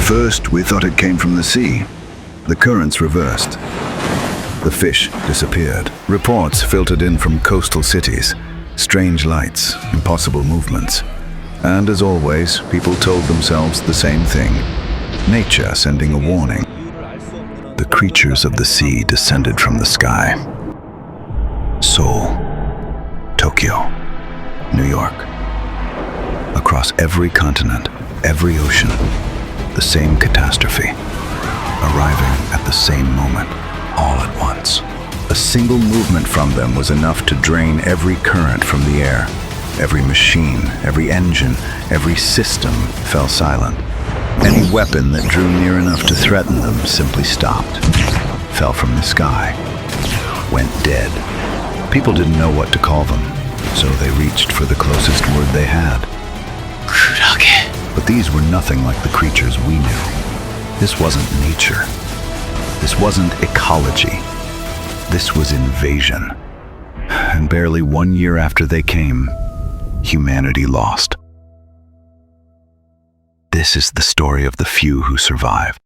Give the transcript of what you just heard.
first, we thought it came from the sea. The currents reversed. The fish disappeared. Reports filtered in from coastal cities. Strange lights, impossible movements. And as always, people told themselves the same thing. Nature sending a warning. The creatures of the sea descended from the sky. Seoul, Tokyo, New York. Across every continent, every ocean, the same catastrophe, arriving at the same moment, all at once. A single movement from them was enough to drain every current from the air. Every machine, every engine, every system fell silent. Any weapon that drew near enough to threaten them simply stopped, fell from the sky, went dead. People didn't know what to call them, so they reached for the closest word they had. But these were nothing like the creatures we knew. This wasn't nature. This wasn't ecology. This was invasion. And barely 1 year after they came, humanity lost. This is the story of the few who survived.